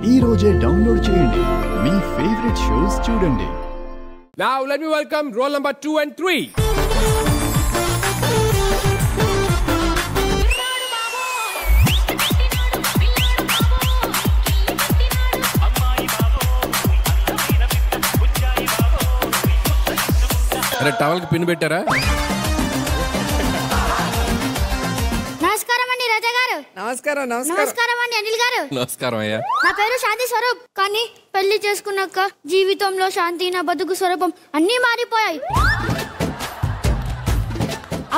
ఈ రోజే డౌన్లోడ్ చేయండి మీ ఫేవరెట్ షోస్ చూడండి. Now let me welcome roll number 2 and 3. అరే టవల్ కి పిన్ పెట్టారా? నమస్కారం అండి రాజా గారు. నమస్కారం. నమస్కారం అండి అనిల్ గారు. నమస్కారం అయ్యా. నా పేరు శాంతి స్వరూప్. కానీ పెళ్లి చేసుకున్నాక జీవితంలో శాంతి, నా బతుకు స్వరూపం అన్నీ మారిపోయాయి.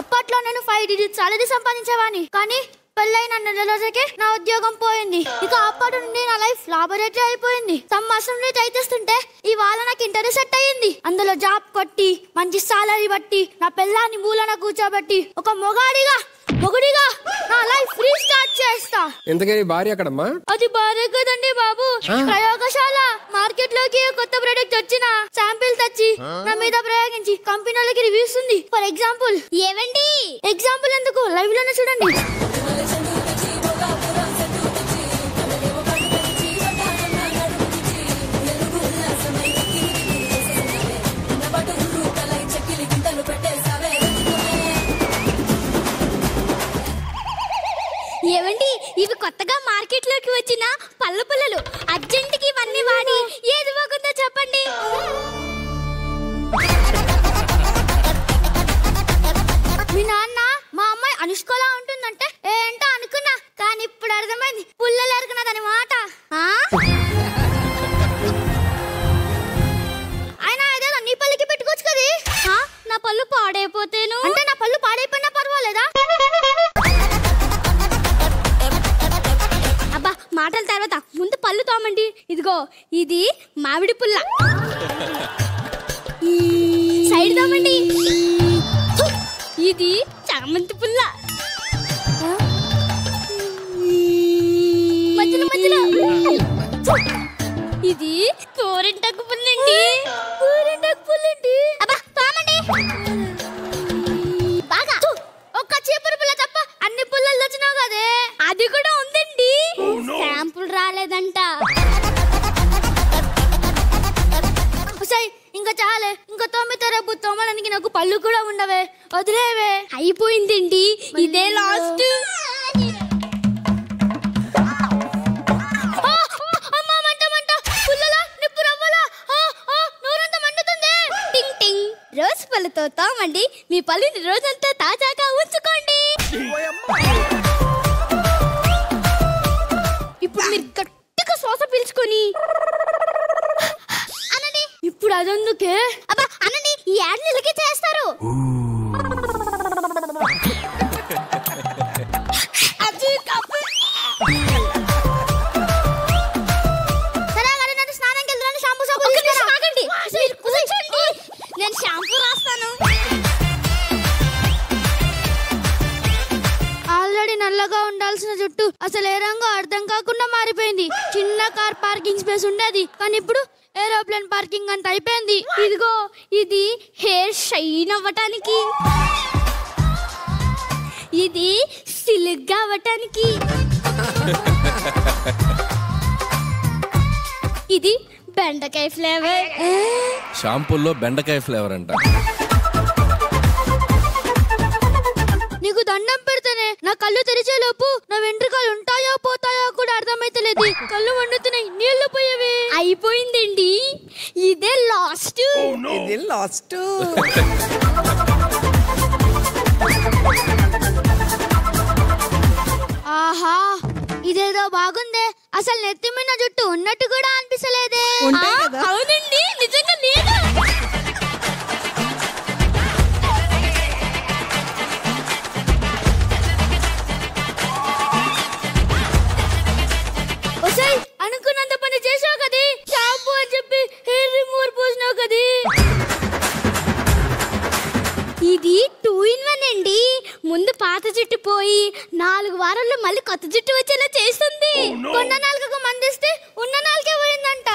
అప్పట్లో నేను 5 digits సాలరీ సంపాదించేవాడిని. కానీ పెళ్ళైన నెల రోజుకే నా ఉద్యోగం పోయింది. ఇక అప్పటి నుండి నా లైఫ్ లాబొరేటరీ అయిపోయింది. సంవత్సరం చేస్తుంటే ఇవాళ నాకు ఇంటర్వ్యూ సెట్ అయ్యింది. అందులో జాబ్ కొట్టి మంచి సాలరీ బట్టి నా పెళ్ళాన్ని మూలన కూర్చోబెట్టి ఒక మొగుడిగా నా లైఫ్ రీస్టార్ట్ చేస్తా. ఎందుకని భార్య అక్కడమ్మా? అది భార్య కదండి బాబు, ప్రయోగశాల. మార్కెట్ లోకి కొత్త ప్రొడక్ట్ వచ్చిన శాంపిల్ తెచ్చి నా మీద ప్రయోగించి కంపెనీలకి రివ్యూస్ ఉంది. ఫర్ ఎగ్జాంపుల్ ఏవండి, ఎగ్జాంపుల్ ఎందుకు లైవ్ లోనే చూడండి. ఏవండి, ఇవి కొత్తగా మార్కెట్ లోకి వచ్చిన పళ్ళ పుల్లలు. అర్జెంట్ కి ఇవన్నీ వాడి ఏది బాగుందో చెప్పండి. మీ నాన్న మా అమ్మాయి అనుష్కలా ఉంటుందంటే ఏంటో అనుకున్నా, కానీ ఇప్పుడు అర్థమైంది పుల్లలు ఎరుకున్నదని మాట. అయినా ఏదో నీ పళ్ళకి పెట్టుకోవచ్చు కదే. నా పళ్ళు పాడైపోతేను అంటే నా పళ్ళు పాడైపోయినా పర్వాలేదా? అబ్బా మాటల తర్వాత ముందు పళ్ళు తోమండి. ఇదిగో ఇది మామిడి పుల్ల, సైడ్ తోమండి. ఇది చామంతి పుల్ల, మధ్యలో ఇది గోరింటాకు పుల్లండి. అబ్బా తోమండి బాగా. ఒక్క చీపురు పుల్ల తప్ప అన్ని పుల్లలు వచ్చినావు కదే. అది కూడా ఉందండి, శాంపుల్ రాలేదంట. ఇంకా చాలే, ఇంకా తొమ్మిది రేపు తోమడానికి నాకు పళ్ళు కూడా ఉండవే, వదిలేవే. అయిపోయిందండి, ఇదే లాస్ట్. రోజు పళ్ళతో తోమండి, మీ పళ్ళుని రోజంతా తాజాగా ఉంచుకోండి. ఇప్పుడు మీరు గట్టిగా శ్వాస పీల్చుకొని అనండి. ఇప్పుడు అదెందుకే? అబ్బా అనండి, ఈ యాడ్ నెలకి చేస్తారు. సరే మరి నేను స్నానంకి వెళ్తున్నాను. షాంపూ సాబు ఆగండి, నేను షాంపూ రాస్తాను. ఆల్రెడీ నల్లగా ఉండాల్సిన జుట్టు అసలు ఏ రంగు అర్థం కాకుండా మారిపోయింది. చిన్న కార్ పార్కింగ్ స్పేస్ ఉండేది, కానీ ఇప్పుడు ఏరోప్లేన్ పార్కింగ్ అంత అయిపోయింది. ఇదిగో ఇది హెయిర్ షైన్ అవ్వటానికి, ఇది సిల్క్ అవ్వటానికి, ఇది బెండకాయ ఫ్లేవర్. షాంపూల్లో బెండకాయ ఫ్లేవర్ అంట. నీకు దండం పెడితేనే నా కళ్ళు తెరిచే లోపు నా వెంట్రుకలు ఉంటాయో పోతాయో కూడా అర్థమైతలేదు. కళ్ళు వండుతున్నాయి, నీళ్లు పోయేవి. అయిపోయిందండి, ఇదే లాస్ట్. ఆహా, ఇదేదో బాగుందే. అసలు నెత్తి మీద జుట్టు ఉన్నట్టు కూడా అనిపిస్తలేదే. అవునండి, నిజంగా లేదు. అనుకున్నంత పని చేసావు కదే. షాంపూ అని చెప్పి హెయిర్ రిమూవర్ పోసినావు కదే. ఇది 2 in 1 అండి. ముందు పాత జుట్టు పోయి 4 వారాల్లో మళ్ళీ కొత్త జుట్టు వచ్చేలా చేస్తుంది. కొన్న నాలుగు మందిస్తే ఉన్న నాలుగే పోయిందంట.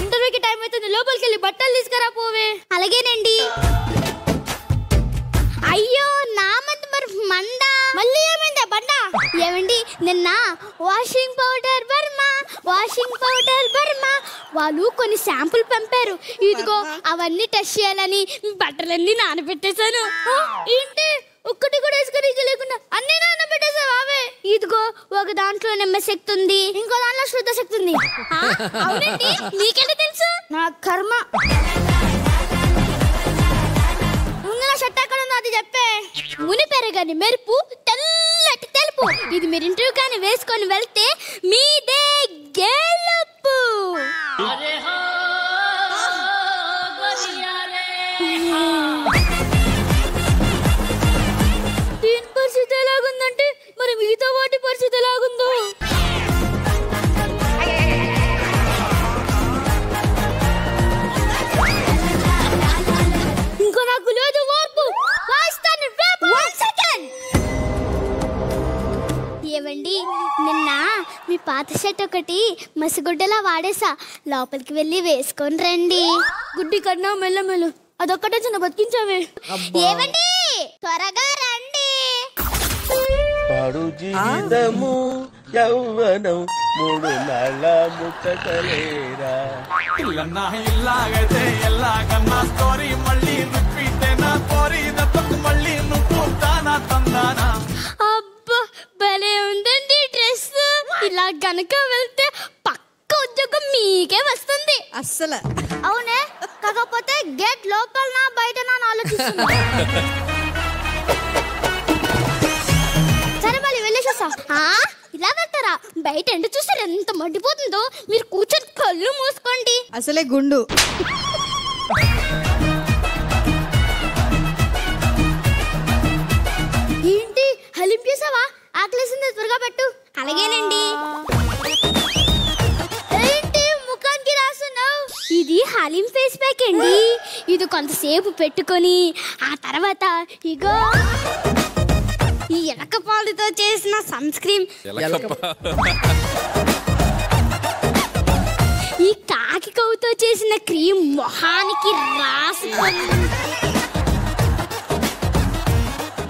ఇంటర్వ్యూకి టైం అవుతుంది, లోపలికి వెళ్ళి బట్టలు తీసుకురా పోవే. అలాగేనండి. అయ్యో నా మంది మరి మండ. మళ్ళీ ఏమైందా బండ? ఏమండి నిన్న వాషింగ్ పౌడర్ బర్మా వాళ్ళు కొన్ని శాంపుల్ పంపారు. ఇదిగో అవన్నీ టెస్ట్ చేయాలని బట్టలన్నీ నానబెట్టేశాను. ఏంటి ఒక్కటి కూడా వేసుకొని లేకుండా అన్ని నానబెట్టేసావు అవే? ఇదిగో ఒక దాంట్లో నిమ్మశక్తి ఉంది, ఇంకో దాంట్లో శుద్ధ శక్తి ఉంది. అవునండి, నీకెంత తెలుసు? నా కర్మ. ముందు నా షర్ట్ ఎక్కడ ఉందో అది చెప్పే. ముని పెరగని మెరుపు తెల్లటి తెలుపు. ఇది మీరు ఇంటర్వ్యూ కానీ వేసుకొని వెళ్తే మీదే గెలుపు. దీని పరిస్థితి ఎలాగుందంటే మరి మిగతా వాటి పరిస్థితి ఎలాగుందో. ఇంకో నాకు లేదు ఓర్పు. వాయిస్తాను రేపు. 1 సెకండ్. ఏవండి, నిన్న మీ పాత షర్ట్ ఒకటి మసిగుడ్డలా వాడేసా. లోపలికి వెళ్ళి వేసుకొని రండి. గుడ్డి కన్నా మెల్లమెల్లు అదొక్కటే చిన్న బతికించావే. ఏవండి, త్వరగా రండి. పాడు జీవితము యౌవనం 3 నాళ్ళ ముచ్చటలేరా. ఇల్లన్నా ఇల్లాగైతే ఎల్లాగన్నా స్టోరీ మళ్ళీ రిపీట్ అయినా కోరి దప్పకు మళ్ళీ నువ్వు తానా తందానా. అబ్బా భలే ఉందండి డ్రెస్. ఇలా గనక వెళ్తే పక్క ఉద్యోగం మీకే వస్తుంది. అస్సలు అవునే, కాకపోతే గేట్ లోపల బయట ఆలోచిస్తున్నా. సరే మళ్ళీ వెళ్ళేసా. ఇలా వెళ్తారా? బయట ఎండ చూసారు ఎంత మండిపోతుందో. మీరు కూర్చొని కళ్ళు మూసుకోండి. అసలే గుండు. ఏంటి హలీం చేసావా? ఆకలేసింది, త్వరగా పెట్టు. అలాగేనండి. ఏంటి ముఖానికి రాస్తున్నావు? ఇది హలీం ఫేస్ ప్యాక్ అండి. ఇది కొంతసేపు పెట్టుకొని ఆ తర్వాత ఇగో ఈ ఎలక పాలుతో చేసిన సన్ స్క్రీన్, ఈ కాకి కొవ్వుతో చేసిన క్రీమ్ మొహానికి రాసుకొని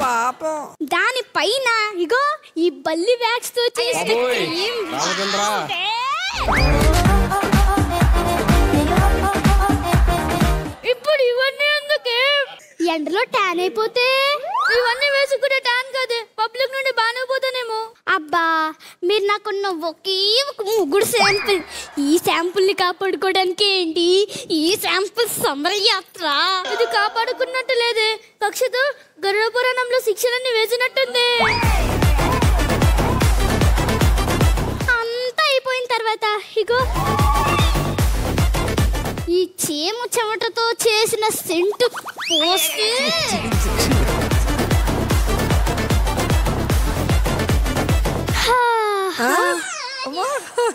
పాపం దానిపైన ఇగో ఈ బల్లి వ్యాక్స్ తో చేసిన క్రీమ్ రాస్తే ఇప్పుడు ఇవన్నీ ఎందుకే? ఎండలో ట్యాన్ అయిపోతే ఇవన్నీ వేసుకుంటే ట్యాన్ కాదు, పబ్లిక్ నుండి బాగానే పోతానేమో. అబ్బా, మీరు నాకున్న ఒకే ఒక ముగ్గురు శాంపుల్. ఈ శాంపుల్ ని కాపాడుకోవడానికి ఏంటి ఈ శాంపుల్ సమరయాత్ర. ఇది కాపాడుకున్నట్టు లేదే, కక్షతో గరుడ పురాణంలో శిక్షలన్నీ వేసినట్టుంది. అంతా అయిపోయిన తర్వాత ఇగో ఈ చీము చెమటతో చేసిన సెంటు పోస్తే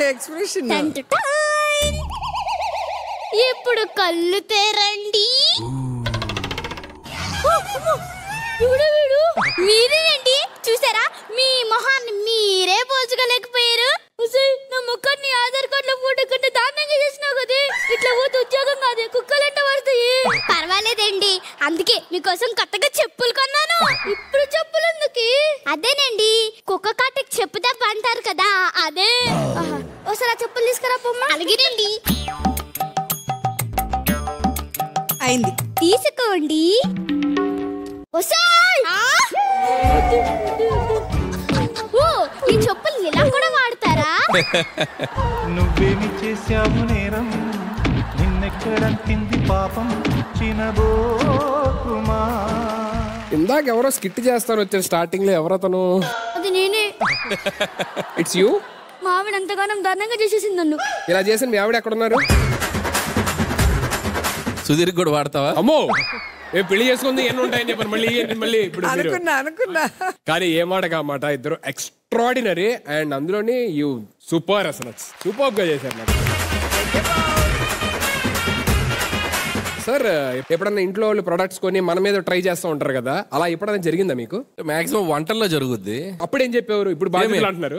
ఎక్స్ప్రెషన్. ఇప్పుడు కళ్ళు తెరండి. మీరేనండి, చూసారా? మీ మొహాన్ని మీరే పోల్చుకోలేకపోయారు. నా ముఖాన్ని ఆధార్ కార్డు లో ఫోటో కంటే దారుణంగా చేసినావు కదే. ఇట్లా పోతే ఉద్యోగం కాదు, కుక్కలంట పడతాయి. పర్వాలేదండి, అందుకే మీకోసం కొత్తగా చెప్పులు కొన్నాను. ఇప్పుడు చెప్పులు ఎందుకు? అదేనండి, కుక్క కాటికి చెప్పు దెబ్బ అంటారు కదా, అదే. ఒకసారి ఆ చెప్పులు తీసుకురా పొమ్మ. అలాగేనండి, అయింది. తీసుకోండి. ఓ, ఈ చెప్పులు ఇలా కూడా వాడతారా? నువ్వేమి చేశావు నేరం, నిన్నెక్కడంతింది పాపం చినబోకుమా. ఇందాక ఎవరో స్కిట్ చేస్తాను వచ్చారు స్టార్టింగ్ లో. ఎవరతను? అది నేనే. It's you. మా ఆవిడ ఎంతగానో దారుణంగా చేసేసింది నన్ను. ఇలా చేసిన మీ ఆవిడ ఎక్కడున్నారు? సుధీర్ కూడా వాడతావా? అమ్మో, మేము పెళ్లి చేసుకుంది ఎన్ని ఉంటాయని చెప్పాను. మళ్ళీ ఇప్పుడు అనుకున్నా కానీ ఏ మాట కామాట, ఇద్దరు ఎక్స్ట్రాడినరీ. అండ్ అందులోని యూ సూపర్, అసలు సూపర్ గా చేశారు నాకు. సార్, ఎప్పుడన్నా ఇంట్లో వాళ్ళు ప్రొడక్ట్స్ కొని మన మీద ట్రై చేస్తూ ఉంటారు కదా, అలా ఎప్పుడైనా జరిగిందా మీకు? మాక్సిమం వంటల్లో జరుగుద్ది. అప్పుడు ఏం చెప్పేవారు? ఇప్పుడు బాగా అంటున్నారు.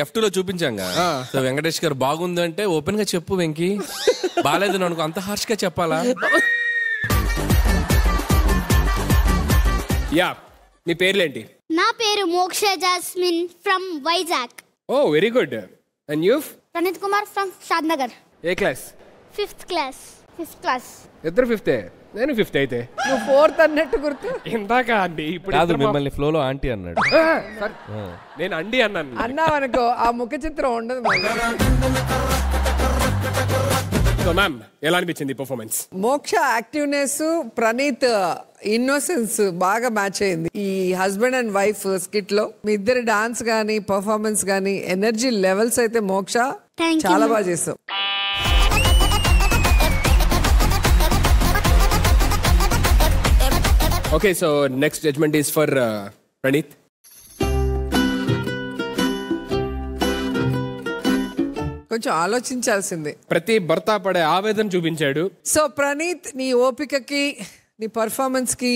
F2 లో చూపించాంగా. సో వెంకటేష్ గారు బాగుంది అంటే ఓపెన్ గా చెప్పు వెంకీ, బాగాలేదు అనుకో అంత హార్ష్ గా చెప్పాలా? యా, మీ పేర్లేంటి? నా పేరు Moksha Jasmine from Vizag. Oh very good. And you? Praneeth Kumar from Shadnagar. ఏ క్లాస్? 5th class. ఇద్దరు 5th. నేను 5th అయితే. నువ్వు 4th అన్నట్టు గుర్తు. ఇందాక అండి ఇప్పుడు కాదు మిమ్మల్ని ఫ్లోలో ఆంటీ అన్నాడు. నేను అండి అన్నాను. అన్నావనుకో ఆ ముఖ చిత్రం ఉండదు మళ్ళీ. సో మ్యామ్ ఎలా అనిపించింది పర్ఫార్మెన్స్? మోక్ష యాక్టివ్నెస్, ప్రణీత్ ఇన్నోసెన్స్ బాగా మ్యాచ్ అయింది. ఈ హస్బెండ్ అండ్ వైఫ్ స్కిట్ లో మీ ఇద్దరు డాన్స్ గానీ పర్ఫార్మెన్స్ గానీ ఎనర్జీ లెవెల్స్ అయితే మోక్ష చాలా బాగా చేస్తావు. Okay, so next judgement is for Praneeth. కొంచెం ఆలోచించాల్సిందే. ప్రతి భర్త పడే ఆవేదన చూపించాడు. సో ప్రణీత్, నీ ఓపికకి నీ పర్ఫార్మెన్స్ కి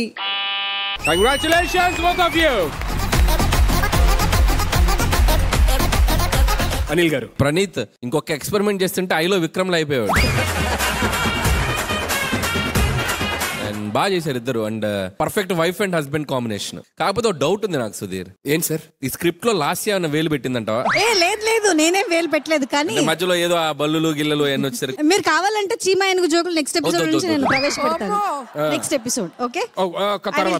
congratulations both of you. Anil గారు, ప్రణీత్ ఇంకొక ఎక్స్పెరిమెంట్ చేస్తుంటే ఐలో విక్రమ్లో అయిపోయాడు. అండ్ బాగా చేశారు ఇద్దరు. And perfect wife and husband combination. కాకపోతే డౌట్ ఉంది నాకు సుధీర్. ఏం సార్? ఈ స్క్రిప్ట్ లో లాస్ట్ ఏమైనా వేలు పెట్టిందంటావా? లేదు నేనేం వేలు పెట్టలేదు. కానీ మధ్యలో ఏదో ఆ బల్లులు గిల్లలు ఎన్ని వచ్చారు. మీరు కావాలంటే చీమా ఏనుగు జోకులు నెక్స్ట్ ఎపిసోడ్ నుంచి నేను ప్రవేశపెడతాను. Next episode okay.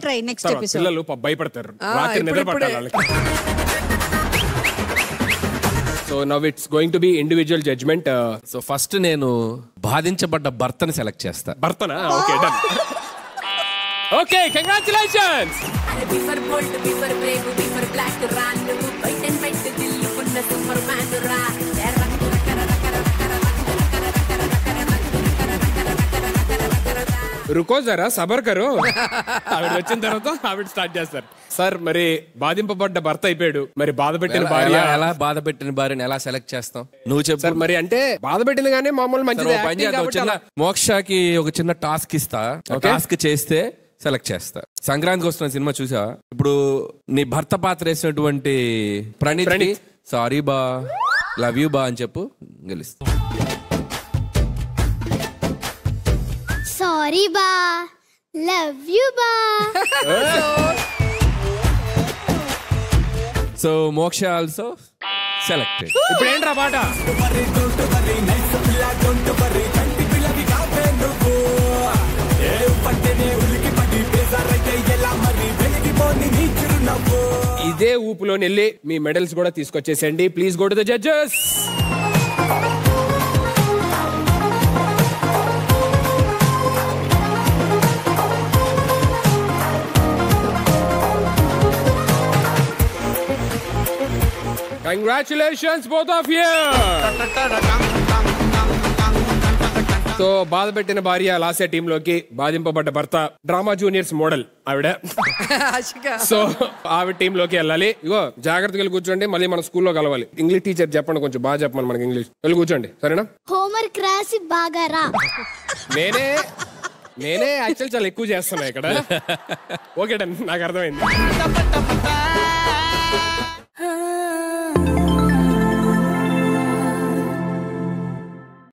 Try next episode. పిల్లలు భయపడతారు, రాత్రి నిద్ర పట్టాలి వాళ్ళకి. So now it's going to be individual judgement. So first నేను బాధించబడ్డ భర్తని సెలెక్ట్ చేస్తా. భర్తనా? Okay done. Okay, congratulations. రుకో జరా సబర్ కరో. ఆవిడ వచ్చిన తర్వాత ఆవిడ స్టార్ట్ చేస్తారు. సార్ మరి బాధింపబడ్డ భర్త అయిపోయాడు, మరి బాధ పెట్టిన భార్య ఎలా బాధ పెట్టిన భార్యని ఎలా సెలెక్ట్ చేస్తాం నువ్వు చెప్పు. సార్ మరి అంటే బాధ పెట్టింది కానీ మామూలు మంచిది. మోక్షకి ఒక చిన్న టాస్క్ ఇస్తా. టాస్క్ చేస్తే సెలెక్ట్ చేస్తా. సంక్రాంతికి వస్తున్న సినిమా చూసా. ఇప్పుడు నీ భర్త పాత్ర వేసినటువంటి ప్రణీత్ సారీ బా, లవ్ యూ బా అని చెప్పు, గెలుస్తా. సారీ బా, లవ్ యూ బా. So Moksha also selected. ఇప్పుడు ఏంట్రా పాట? ఇదే ఊపులోని వెళ్ళి మీ మెడల్స్ కూడా తీసుకొచ్చేసండి. Please go to the judges. Congratulations both of you. So బాధ పెట్టిన భార్య లాస్య టీమ్ లోకి బాధింపబడ్డ భర్త డ్రామా జూనియర్స్ మోడల్ ఆవిడ. సో ఆవిడ టీమ్ లోకి వెళ్ళాలి. ఇగో జాగ్రత్తగా వెళ్ళి కూర్చోండి, మళ్ళీ మన స్కూల్లో కలవాలి. ఇంగ్లీష్ టీచర్ చెప్పండి, కొంచెం బాగా చెప్పండి మనకి ఇంగ్లీష్. వెళ్ళి కూర్చోండి, సరేనా? హోంవర్క్ రాసి బాగా రా. నేనే యాక్చువల్ చాలా ఎక్కువ చేస్తున్నా ఇక్కడ. ఓకే డన్, నాకు అర్థమైంది.